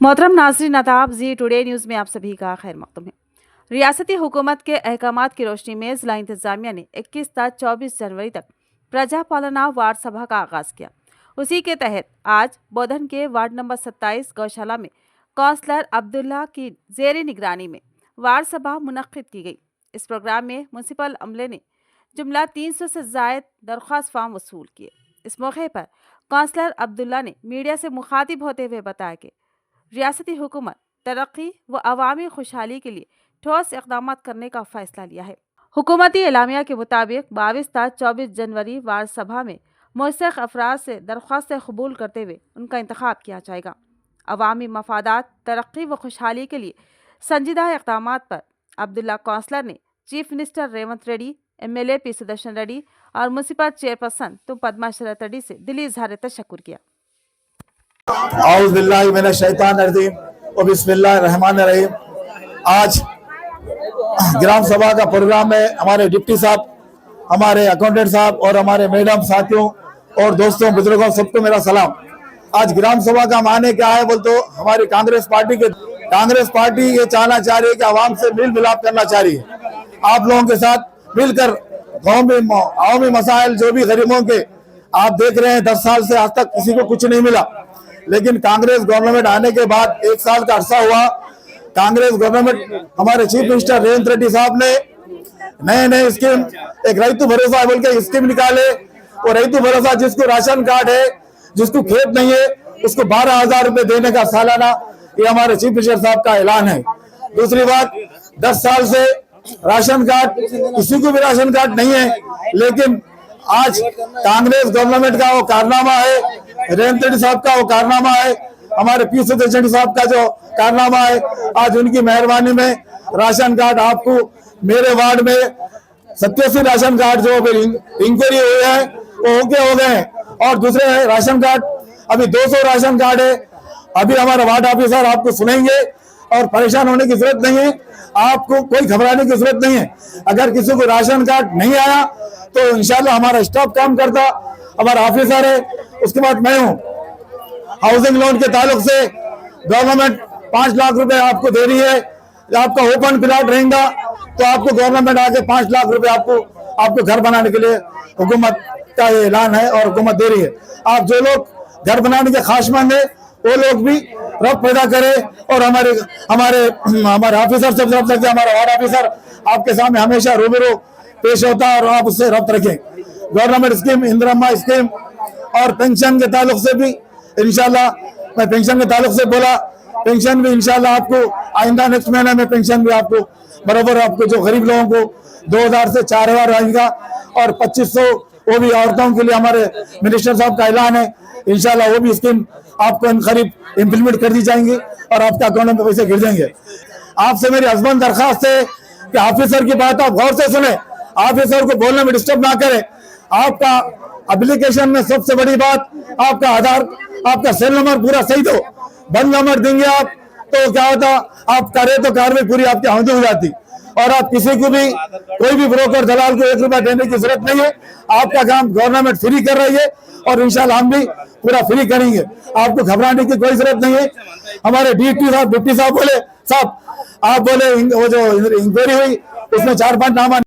मोहतरम नाज़रीन, नाताब जी today news में आप सभी का खैर मकदम है। रियासती हुकूमत के अहकामात की रोशनी में ज़िला इंतज़ामिया ने 21 ता 24 जनवरी तक प्रजा पालना वार्ड सभा का आगाज़ किया। उसी के तहत आज बोधन के वार्ड नंबर 27 गौशाला में काउंसलर अब्दुल्ला की ज़ेर निगरानी में वार्ड सभा मुनक्किद की गई। इस प्रोग्राम में म्यूनसिपल अमले ने जुमला 300 से ज़ायद दरख्वास्त फार्म वसूल किए। इस मौके पर काउंसलर अब्दुल्ला ने मीडिया से मुखातिब होते हुए बताया कि रियासती हुकूमत तरक्की व अवामी खुशहाली के लिए ठोस इक़दाम करने का फैसला लिया है। हुकूमती एलामिया के मुताबिक 22 ता 24 जनवरी वार्ड सभा में मुस्तहिक़ अफराद से दरख्वास्त कबूल करते हुए उनका इंतखाब किया जाएगा। अवामी मफादात, तरक्की व खुशहाली के लिए संजीदा इक़दाम पर अब्दुल्ला काउंसलर ने chief minister Revanth Reddy, MLA P Sudarshan Reddy और म्यूनसिपल चेयरपर्सन तुम पद्मा शरत रेड्डी से दिली इजहार तशक्कुर किया। आज ग्राम सभा का प्रोग्राम में हमारे डिप्टी साहब, हमारे अकाउंटेंट साहब और हमारे मैडम साथियों और दोस्तों बुजुर्गों सबको मेरा सलाम। आज ग्राम सभा का माने क्या है बोल तो हमारी कांग्रेस पार्टी ये चाहना चाह रही है कि आवाम से मिल मिलाप करना चाह रही है। आप लोगों के साथ मिलकर गाँव में आवामी मसाइल जो भी गरीबों के आप देख रहे हैं 10 साल से आज तक किसी को कुछ नहीं मिला, लेकिन कांग्रेस गवर्नमेंट आने के बाद 1 साल का अरसा हुआ। कांग्रेस गवर्नमेंट हमारे चीफ मिनिस्टर रेवंत रेड्डी साहब ने नए स्कीम, एक रैतु भरोसा बोल के स्कीम निकाले। और रैतु भरोसा जिसको राशन कार्ड है, जिसको खेत नहीं है, उसको 12,000 रुपए देने का सालाना, ये हमारे चीफ मिनिस्टर साहब का ऐलान है। दूसरी बात, 10 साल से राशन कार्ड, किसी को भी राशन कार्ड नहीं है, लेकिन आज कांग्रेस गवर्नमेंट का वो कारनामा है, रेवंत रेड्डी साहब का वो कारनामा है, हमारे पी सुदर्शन साहब का जो कारनामा है, आज उनकी मेहरबानी में राशन कार्ड आपको मेरे वार्ड में 87 राशन कार्ड जो इंक्वायरी हुए हैं वो हो गए हैं। और दूसरे राशन कार्ड अभी 200 राशन कार्ड है। अभी हमारा वार्ड ऑफिसर आपको सुनेंगे और परेशान होने की जरूरत नहीं है, आपको कोई घबराने की जरूरत नहीं है। अगर किसी को राशन कार्ड नहीं आया तो इंशाल्लाह हमारा स्टाफ काम करता, हमारा ऑफिसर है। उसके बाद मैं हूँ। हाउसिंग लोन के ताल्लुक से गवर्नमेंट 5 लाख रुपए आपको दे रही है। आपका ओपन प्लॉट रहेगा तो आपको गवर्नमेंट आके 5 लाख रुपए आपको घर बनाने के लिए हुकूमत का ये ऐलान है और हुकूमत दे रही है। आप जो लोग घर बनाने के ख्वाहिशमंद है वो लोग भी रब्त पैदा करें और हमारे ऑफिसर से हमारा वार्ड ऑफिसर आपके सामने हमेशा रूबरू पेश होता है और आप उससे रब्त रखें। गवर्नमेंट स्कीम, इंदिरा स्कीम और पेंशन के ताल्लुक से भी इंशाल्लाह, मैं पेंशन के ताल्लुक से बोला, पेंशन भी इंशाल्लाह आपको आइंदा नेक्स्ट महीने में पेंशन भी आपको बराबर, आपको जो गरीब लोगों को 2,000 से 4,000 आएगा और 2,500 वो भी औरतों के लिए हमारे मिनिस्टर साहब का ऐलान है। इंशाल्लाह वो भी स्कीम आपको करीब इम्प्लीमेंट कर दी जाएंगी और आपके अकाउंट में पैसे गिर जाएंगे। आपसे मेरी अज़मन दरखास्त है कि ऑफिसर की बात आप गौर से सुने, ऑफिसर को बोलने में डिस्टर्ब ना करें। आपका एप्लीकेशन में सबसे बड़ी बात, आपका आधार, आपका सेल नंबर पूरा सही दो। बंद नंबर देंगे आप तो क्या होता, आप करे तो कार्रवाई पूरी आपकी आमदी हो जाती। और आप किसी को भी, कोई भी ब्रोकर दलाल को 1 रुपया देने की जरूरत नहीं है। आपका काम गवर्नमेंट फ्री कर रही है और इंशाल्लाह हम भी पूरा फ्री करेंगे। आपको घबराने की कोई जरूरत नहीं है। हमारे डिप्टी साहब बोले, साहब आप बोले वो जो इंक्वायरी हुई उसमें 4-5 नाम